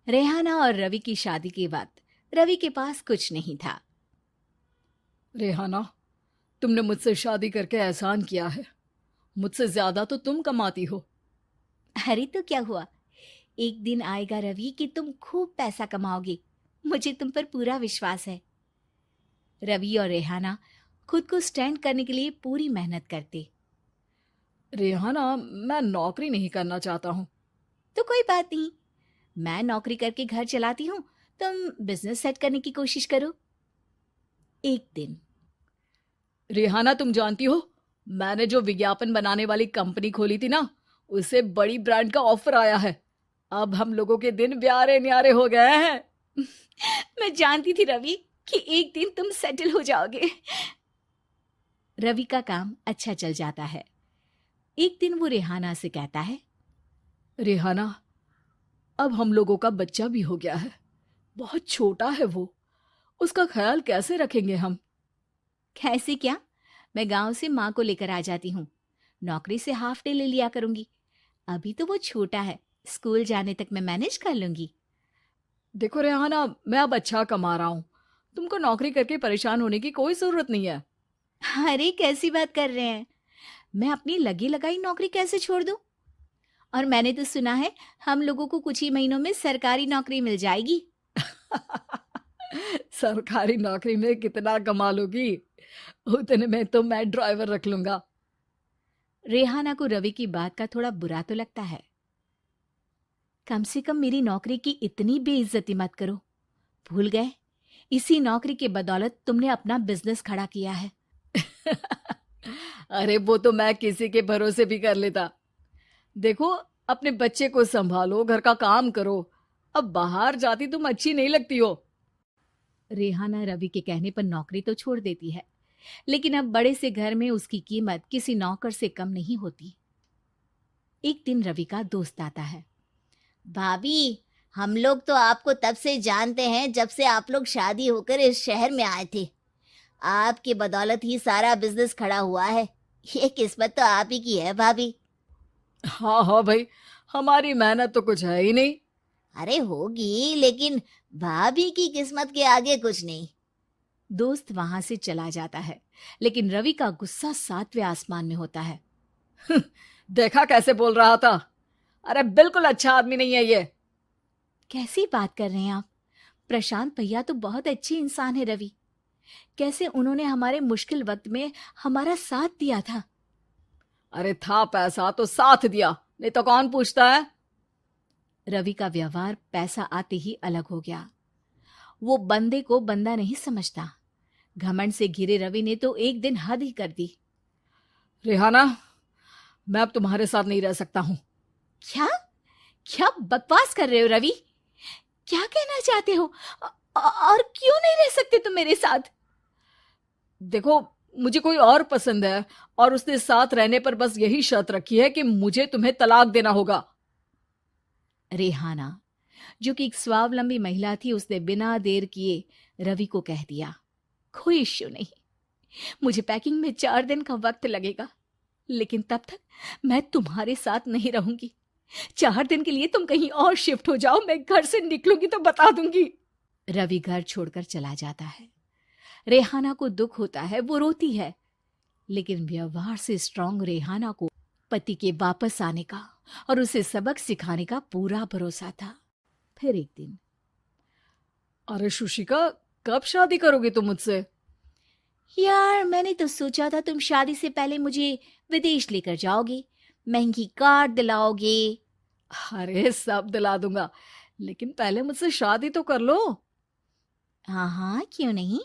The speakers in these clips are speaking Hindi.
रेहाना और रवि की शादी के वक्त रवि के पास कुछ नहीं था। रेहाना, तुमने मुझसे शादी करके एहसान किया है। मुझसे ज्यादा तो तुम कमाती हो। अरे तो क्या हुआ, एक दिन आएगा रवि कि तुम खूब पैसा कमाओगे। मुझे तुम पर पूरा विश्वास है। रवि और रेहाना खुद को स्टैंड करने के लिए पूरी मेहनत करते। रेहाना, मैं नौकरी नहीं करना चाहता हूँ। तो कोई बात नहीं, मैं नौकरी करके घर चलाती हूँ, तुम बिजनेस सेट करने की कोशिश करो। एक दिन रेहाना, तुम जानती हो, मैंने जो विज्ञापन बनाने वाली कंपनी खोली थी ना, उसे बड़ी ब्रांड का ऑफर आया है। अब हम लोगों के दिन ब्यारे न्यारे हो गए हैं। मैं जानती थी रवि कि एक दिन तुम सेटल हो जाओगे। रवि का काम अच्छा चल जाता है। एक दिन वो रेहाना से कहता है, रेहाना, अब हम लोगों का बच्चा भी हो गया है। बहुत छोटा है वो। उसका ख्याल कैसे रखेंगे हम? कैसे क्या, मैं गांव से माँ को लेकर आ जाती हूँ। नौकरी से हाफ डे ले लिया करूंगी। अभी तो वो छोटा है, स्कूल जाने तक मैं मैनेज कर लूंगी। देखो रेहाना, मैं अब अच्छा कमा रहा हूँ। तुमको नौकरी करके परेशान होने की कोई जरूरत नहीं है। अरे कैसी बात कर रहे हैं, मैं अपनी लगी लगाई नौकरी कैसे छोड़ दूं? और मैंने तो सुना है हम लोगों को कुछ ही महीनों में सरकारी नौकरी मिल जाएगी। सरकारी नौकरी में कितना कमा लोगी? उतने में तो मैं ड्राइवर रख लूंगा। रेहाना को रवि की बात का थोड़ा बुरा तो लगता है। कम से कम मेरी नौकरी की इतनी बेइज्जती मत करो। भूल गए, इसी नौकरी के बदौलत तुमने अपना बिजनेस खड़ा किया है। अरे वो तो मैं किसी के भरोसे भी कर लेता। देखो, अपने बच्चे को संभालो, घर का काम करो। अब बाहर जाती तुम अच्छी नहीं लगती हो। रेहाना रवि के कहने पर नौकरी तो छोड़ देती है, लेकिन अब बड़े से घर में उसकी कीमत किसी नौकर से कम नहीं होती। एक दिन रवि का दोस्त आता है। भाभी, हम लोग तो आपको तब से जानते हैं जब से आप लोग शादी होकर इस शहर में आए थे। आपकी बदौलत ही सारा बिजनेस खड़ा हुआ है। ये किस्मत तो आप ही की है भाभी। हाँ हाँ भाई, हमारी मेहनत तो कुछ है ही नहीं। अरे होगी, लेकिन भाभी की किस्मत के आगे कुछ नहीं। दोस्त वहां से चला जाता है, लेकिन रवि का गुस्सा सातवें आसमान में होता है। देखा कैसे बोल रहा था? अरे बिल्कुल अच्छा आदमी नहीं है ये। कैसी बात कर रहे हैं आप? प्रशांत भैया तो बहुत अच्छे इंसान है रवि। कैसे उन्होंने हमारे मुश्किल वक्त में हमारा साथ दिया था। अरे था पैसा तो साथ दिया, नहीं तो कौन पूछता है? रवि का व्यवहार पैसा आते ही अलग हो गया। वो बंदे को बंदा नहीं समझता। घमंड से घिरे रवि ने तो एक दिन हद ही कर दी। रेहाना, मैं अब तुम्हारे साथ नहीं रह सकता हूँ। क्या क्या बकवास कर रहे हो रवि? क्या कहना चाहते हो? और क्यों नहीं रह सकते तुम मेरे साथ? देखो, मुझे कोई और पसंद है, और उसने साथ रहने पर बस यही शर्त रखी है कि मुझे तुम्हें तलाक देना होगा। रेहाना, जो कि एक स्वावलंबी महिला थी, उसने बिना देर किए रवि को कह दिया, कोई इश्यू नहीं, मुझे पैकिंग में 4 दिन का वक्त लगेगा, लेकिन तब तक मैं तुम्हारे साथ नहीं रहूंगी। 4 दिन के लिए तुम कहीं और शिफ्ट हो जाओ, मैं घर से निकलूंगी तो बता दूंगी। रवि घर छोड़कर चला जाता है। रेहाना को दुख होता है, वो रोती है, लेकिन व्यवहार से स्ट्रांग रेहाना को पति के वापस आने का और उसे सबक सिखाने का पूरा भरोसा था। फिर एक दिन, अरे शुशिका, कब शादी करोगे तुम मुझसे? यार मैंने तो सोचा था तुम शादी से पहले मुझे विदेश लेकर जाओगे, महंगी कार दिलाओगे। अरे सब दिला दूंगा, लेकिन पहले मुझसे शादी तो कर लो। हाँ हाँ, क्यों नहीं।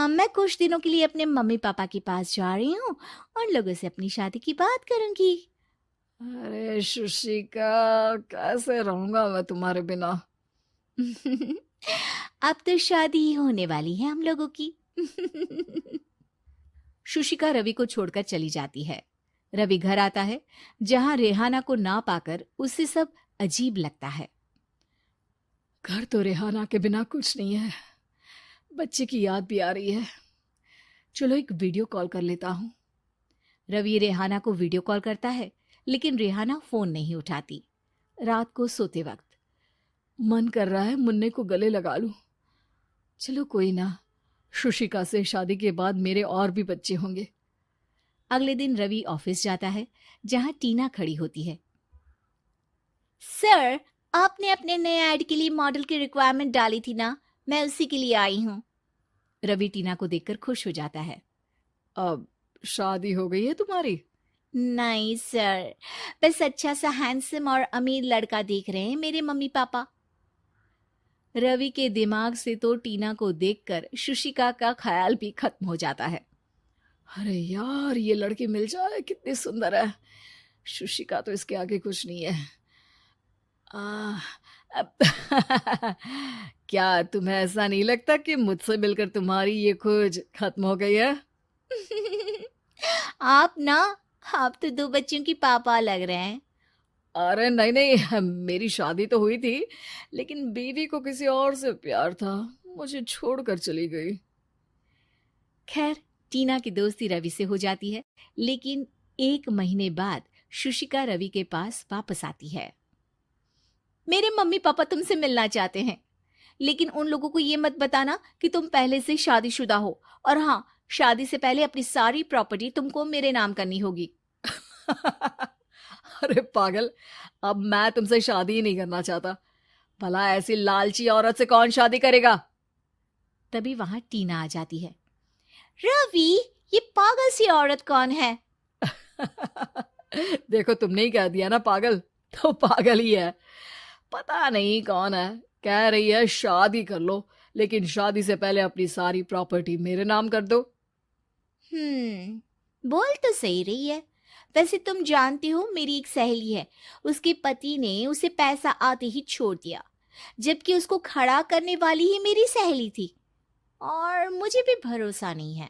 मैं कुछ दिनों के लिए अपने मम्मी पापा के पास जा रही हूँ और लोगों से अपनी शादी की बात करूंगी। अरे शुशिका, कैसे रहूंगा मैं तुम्हारे बिना? अब तो शादी ही होने वाली है हम लोगों की। शुशिका रवि को छोड़कर चली जाती है। रवि घर आता है, जहां रेहाना को ना पाकर उसे सब अजीब लगता है। घर तो रेहाना के बिना कुछ नहीं है। बच्चे की याद भी आ रही है। चलो एक वीडियो कॉल कर लेता हूँ। रवि रेहाना को वीडियो कॉल करता है, लेकिन रेहाना फोन नहीं उठाती। रात को सोते वक्त मन कर रहा है मुन्ने को गले लगा लूं। चलो कोई ना, शुशिका से शादी के बाद मेरे और भी बच्चे होंगे। अगले दिन रवि ऑफिस जाता है, जहां टीना खड़ी होती है। सर, आपने अपने नए ऐड के लिए मॉडल की रिक्वायरमेंट डाली थी ना, मैं उसी के लिए आई हूँ। रवि टीना को देखकर खुश हो जाता है। अब शादी हो गई है तुम्हारी? नहीं सर, बस अच्छा सा हैंडसम और अमीर लड़का देख रहे हैं मेरे मम्मी पापा। रवि के दिमाग से तो टीना को देखकर शुशिका का ख्याल भी खत्म हो जाता है। अरे यार, ये लड़की मिल जाए, कितनी सुंदर है। शुशिका तो इसके आगे कुछ नहीं है। अब क्या तुम्हें ऐसा नहीं लगता कि मुझसे मिलकर तुम्हारी ये खोज खत्म हो गई है? आप तो 2 बच्चों की पापा लग रहे हैं। अरे नहीं नहीं, मेरी शादी तो हुई थी, लेकिन बीवी को किसी और से प्यार था, मुझे छोड़कर चली गई। खैर, टीना की दोस्ती रवि से हो जाती है, लेकिन 1 महीने बाद शुशिका रवि के पास वापस आती है। मेरे मम्मी पापा तुमसे मिलना चाहते हैं, लेकिन उन लोगों को ये मत बताना कि तुम पहले से शादीशुदा हो, और हाँ, शादी से पहले अपनी सारी प्रॉपर्टी तुमको मेरे नाम करनी होगी। अरे पागल, अब मैं तुमसे शादी ही नहीं करना चाहता। भला ऐसी लालची औरत से कौन शादी करेगा? तभी वहां टीना आ जाती है। रवि, ये पागल सी औरत कौन है? देखो, तुमने ही कह दिया ना पागल, तो पागल ही है। पता नहीं कौन है, कह रही है शादी कर लो, लेकिन शादी से पहले अपनी सारी प्रॉपर्टी मेरे नाम कर दो। बोल तो सही रही है। वैसे तुम जानती हो, मेरी एक सहेली है, उसके पति ने उसे पैसा आते ही छोड़ दिया, जबकि उसको खड़ा करने वाली ही मेरी सहेली थी। और मुझे भी भरोसा नहीं है।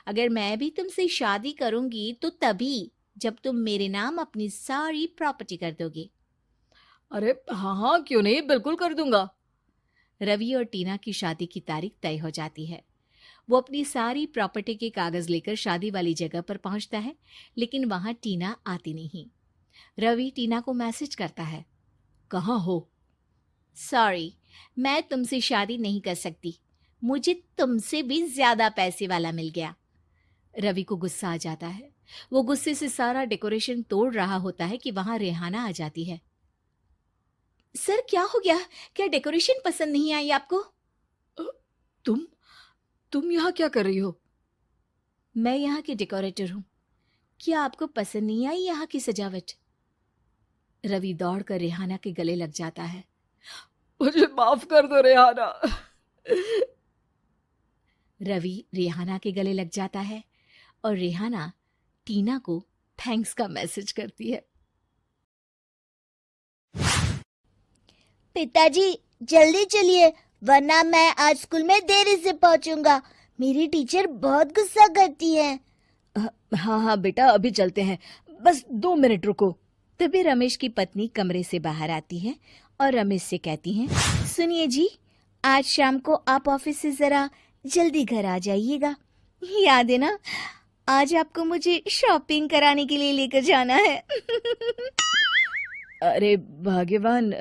अगर मैं भी तुमसे शादी करूंगी तो तभी जब तुम मेरे नाम अपनी सारी प्रॉपर्टी कर दोगे। अरे हाँ हाँ, क्यों नहीं, बिल्कुल कर दूंगा। रवि और टीना की शादी की तारीख तय हो जाती है। वो अपनी सारी प्रॉपर्टी के कागज लेकर शादी वाली जगह पर पहुंचता है, लेकिन वहां टीना आती नहीं। रवि टीना को मैसेज करता है। कहाँ हो? सॉरी, मैं तुमसे शादी नहीं कर सकती, मुझे तुमसे भी ज्यादा पैसे वाला मिल गया। रवि को गुस्सा आ जाता है। वो गुस्से से सारा डेकोरेशन तोड़ रहा होता है कि वहां रेहाना आ जाती है। सर, क्या हो गया? क्या डेकोरेशन पसंद नहीं आई आपको? तुम यहाँ क्या कर रही हो? मैं यहाँ की डेकोरेटर हूँ। क्या आपको पसंद नहीं आई यहाँ की सजावट? रवि दौड़कर रेहाना के गले लग जाता है। मुझे माफ कर दो रेहाना। रवि रेहाना के गले लग जाता है और रेहाना टीना को थैंक्स का मैसेज करती है। पिताजी, जल्दी चलिए, वरना मैं आज स्कूल में देरी से पहुंचूंगा। मेरी टीचर बहुत गुस्सा करती है। हाँ हाँ बेटा, अभी चलते हैं, बस 2 मिनट रुको। तभी रमेश की पत्नी कमरे से बाहर आती है और रमेश से कहती हैं, सुनिए जी, आज शाम को आप ऑफिस से जरा जल्दी घर आ जाइएगा। याद है ना, आज आपको मुझे शॉपिंग कराने के लिए लेकर जाना है। अरे भाग्यवान,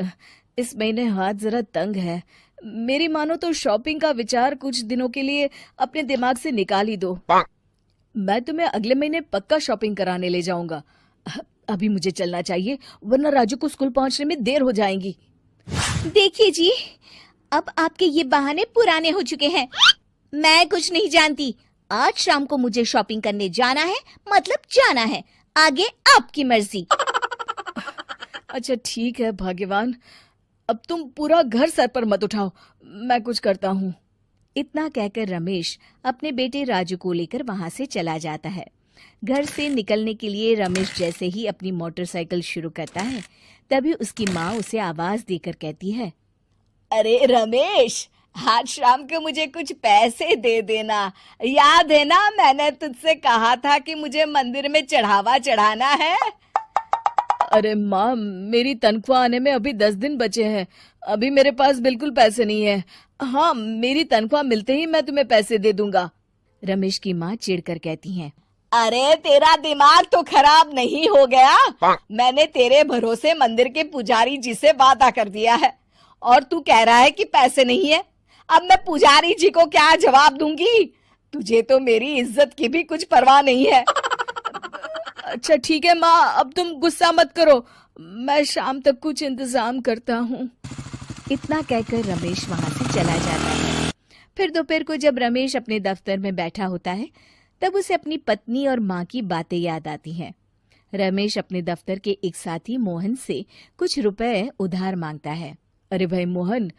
इस महीने हाथ जरा तंग है। मेरी मानो तो शॉपिंग का विचार कुछ दिनों के लिए अपने दिमाग से निकाल ही दो। मैं तुम्हें अगले महीने पक्का शॉपिंग कराने ले जाऊंगा। अभी मुझे चलना चाहिए, वरना राजू को स्कूल पहुंचने में देर हो जाएगी। देखिए जी, अब आपके ये बहाने पुराने हो चुके हैं। मैं कुछ नहीं जानती। आज शाम को मुझे शॉपिंग करने जाना है, मतलब जाना है। आगे आपकी मर्जी। अच्छा ठीक है भाग्यवान, अब तुम पूरा घर सर पर मत उठाओ, मैं कुछ करता हूँ। इतना कहकर रमेश अपने बेटे राजू को लेकर वहां से चला जाता है। घर से निकलने के लिए रमेश जैसे ही अपनी मोटरसाइकिल शुरू करता है, तभी उसकी माँ उसे आवाज देकर कहती है, अरे रमेश, आज शाम को मुझे कुछ पैसे दे देना। याद है ना, मैंने तुझसे कहा था कि मुझे मंदिर में चढ़ावा चढ़ाना है। अरे माँ, मेरी तनख्वाह आने में अभी 10 दिन बचे हैं, अभी मेरे पास बिल्कुल पैसे नहीं है। हाँ, मेरी तनख्वाह मिलते ही मैं तुम्हें पैसे दे दूंगा। रमेश की माँ चिढ़कर कहती हैं, अरे तेरा दिमाग तो खराब नहीं हो गया? मैंने तेरे भरोसे मंदिर के पुजारी जी से वादा कर दिया है, और तू कह रहा है कि पैसे नहीं है। अब मैं पुजारी जी को क्या जवाब दूंगी? तुझे तो मेरी इज्जत की भी कुछ परवाह नहीं है। अच्छा ठीक है माँ, अब तुम गुस्सा मत करो, मैं शाम तक कुछ इंतजाम करता हूँ। इतना कहकर रमेश वहां से चला जाता है। फिर दोपहर को जब रमेश अपने दफ्तर में बैठा होता है, तब उसे अपनी पत्नी और माँ की बातें याद आती हैं। रमेश अपने दफ्तर के एक साथी मोहन से कुछ रुपए उधार मांगता है। अरे भाई मोहन,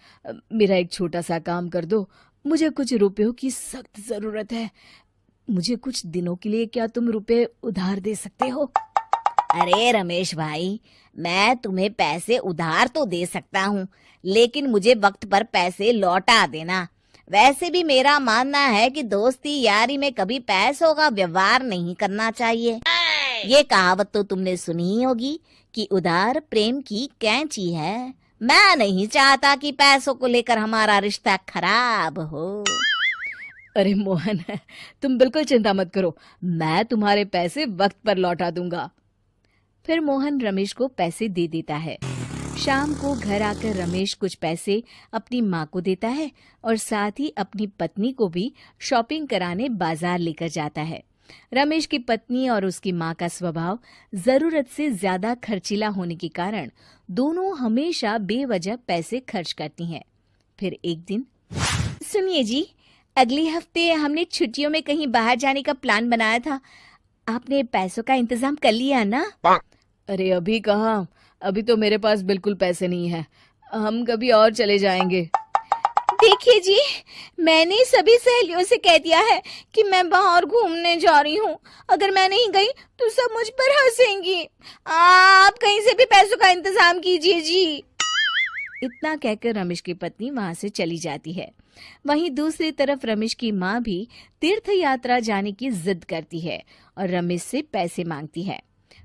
मेरा एक छोटा सा काम कर दो, मुझे कुछ रुपयों की सख्त जरूरत है। मुझे कुछ दिनों के लिए क्या तुम रुपए उधार दे सकते हो? अरे रमेश भाई, मैं तुम्हें पैसे उधार तो दे सकता हूँ, लेकिन मुझे वक्त पर पैसे लौटा देना। वैसे भी मेरा मानना है कि दोस्ती यारी में कभी पैसों का व्यवहार नहीं करना चाहिए। ये कहावत तो तुमने सुनी ही होगी कि उधार प्रेम की कैंची है। मैं नहीं चाहता कि पैसों को लेकर हमारा रिश्ता खराब हो। अरे मोहन, तुम बिल्कुल चिंता मत करो, मैं तुम्हारे पैसे वक्त पर लौटा दूंगा। फिर मोहन रमेश को पैसे दे देता है। शाम को घर आकर रमेश कुछ पैसे अपनी माँ को देता है और साथ ही अपनी पत्नी को भी शॉपिंग कराने बाजार लेकर जाता है। रमेश की पत्नी और उसकी माँ का स्वभाव जरूरत से ज्यादा खर्चीला होने के कारण दोनों हमेशा बेवजह पैसे खर्च करती हैं। फिर एक दिन, सुनिए जी, अगले हफ्ते हमने छुट्टियों में कहीं बाहर जाने का प्लान बनाया था। आपने पैसों का इंतजाम कर लिया ना? अरे अभी कहाँ, अभी तो मेरे पास बिल्कुल पैसे नहीं है, हम कभी और चले जाएंगे। देखिए जी, मैंने सभी सहेलियों से कह दिया है कि मैं बाहर घूमने जा रही हूँ। अगर मैं नहीं गई तो सब मुझ पर हंसेंगी। आप कहीं से भी पैसों का इंतजाम कीजिए जी। इतना कहकर रमेश की पत्नी वहां से चली जाती है। वहीं दूसरी तरफ रमेश की माँ भी तीर्थ यात्रा जाने की जिद करती है और रमेश से पैसे मांगती है।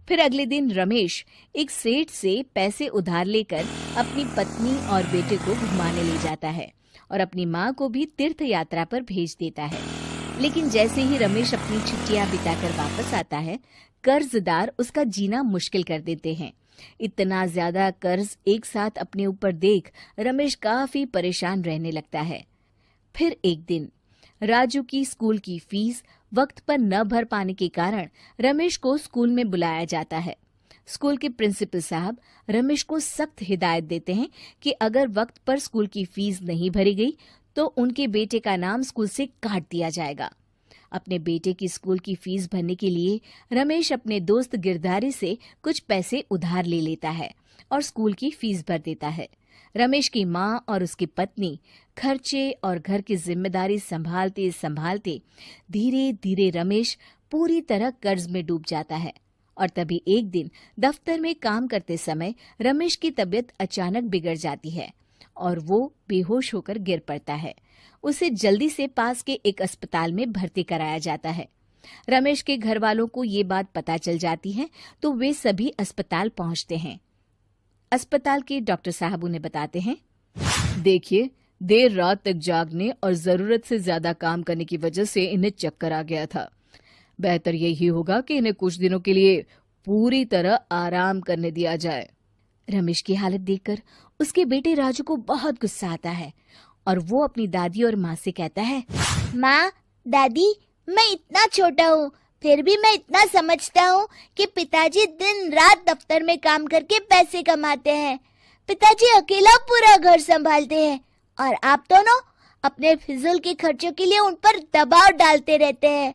फिर अगले दिन रमेश एक सेठ से पैसे उधार लेकर अपनी पत्नी और बेटे को घुमाने ले जाता है और अपनी माँ को भी तीर्थ यात्रा पर भेज देता है। लेकिन जैसे ही रमेश अपनी छुट्टियां बिताकर वापस आता है, कर्जदार उसका जीना मुश्किल कर देते हैं। इतना ज्यादा कर्ज एक साथ अपने ऊपर देख रमेश काफी परेशान रहने लगता है। फिर एक दिन राजू की स्कूल की फीस वक्त पर न भर पाने के कारण रमेश को स्कूल में बुलाया जाता है। स्कूल के प्रिंसिपल साहब रमेश को सख्त हिदायत देते हैं कि अगर वक्त पर स्कूल की फीस नहीं भरी गई तो उनके बेटे का नाम स्कूल से काट दिया जाएगा। अपने बेटे की स्कूल की फीस भरने के लिए रमेश अपने दोस्त गिरधारी से कुछ पैसे उधार ले लेता है और स्कूल की फीस भर देता है। रमेश की माँ और उसकी पत्नी खर्चे और घर की जिम्मेदारी संभालते संभालते धीरे धीरे रमेश पूरी तरह कर्ज में डूब जाता है। और तभी एक दिन दफ्तर में काम करते समय रमेश की तबीयत अचानक बिगड़ जाती है और वो बेहोश होकर गिर पड़ता है। उसे जल्दी से पास के एक अस्पताल में भर्ती कराया जाता है। रमेश के घर वालों को ये बात पता चल जाती है तो वे सभी अस्पताल पहुंचते हैं। अस्पताल के डॉक्टर साहब उन्हें बताते हैं, देखिए, देर रात तक जागने और जरूरत से ज्यादा काम करने की वजह से इन्हें चक्कर आ गया था। बेहतर यही होगा कि इन्हें कुछ दिनों के लिए पूरी तरह आराम करने दिया जाए। रमेश की हालत देखकर उसके बेटे राजू को बहुत गुस्सा आता है और वो अपनी दादी और माँ से कहता है, माँ, दादी, मैं इतना छोटा हूँ, फिर भी मैं इतना समझता हूँ कि पिताजी दिन रात दफ्तर में काम करके पैसे कमाते हैं। पिताजी अकेला पूरा घर संभालते हैं और आप दोनों अपने फिजूल के खर्चों के लिए उन पर दबाव डालते रहते हैं।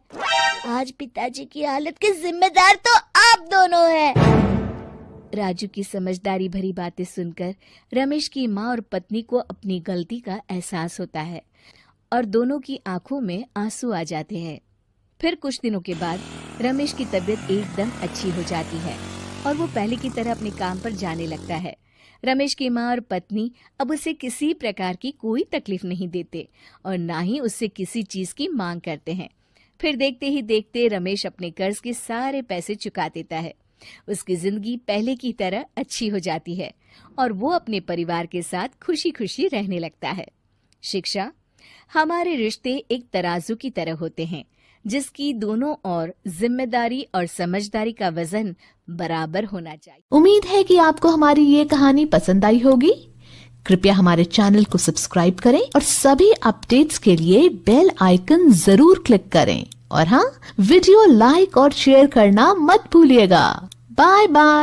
आज पिताजी की हालत के जिम्मेदार तो आप दोनों हैं। राजू की समझदारी भरी बातें सुनकर रमेश की माँ और पत्नी को अपनी गलती का एहसास होता है और दोनों की आंखों में आंसू आ जाते हैं। फिर कुछ दिनों के बाद रमेश की तबीयत एकदम अच्छी हो जाती है और वो पहले की तरह अपने काम पर जाने लगता है। रमेश की माँ और पत्नी अब उसे किसी प्रकार की कोई तकलीफ नहीं देते और ना ही उससे किसी चीज की मांग करते हैं। फिर देखते ही देखते रमेश अपने कर्ज के सारे पैसे चुका देता है। उसकी जिंदगी पहले की तरह अच्छी हो जाती है और वो अपने परिवार के साथ खुशी खुशी रहने लगता है। शिक्षा, हमारे रिश्ते एक तराजू की तरह होते हैं जिसकी दोनों ओर जिम्मेदारी और समझदारी का वजन बराबर होना चाहिए। उम्मीद है कि आपको हमारी ये कहानी पसंद आई होगी। कृपया हमारे चैनल को सब्सक्राइब करें और सभी अपडेट्स के लिए बेल आइकन जरूर क्लिक करें और हाँ, वीडियो लाइक और शेयर करना मत भूलिएगा। Bye bye.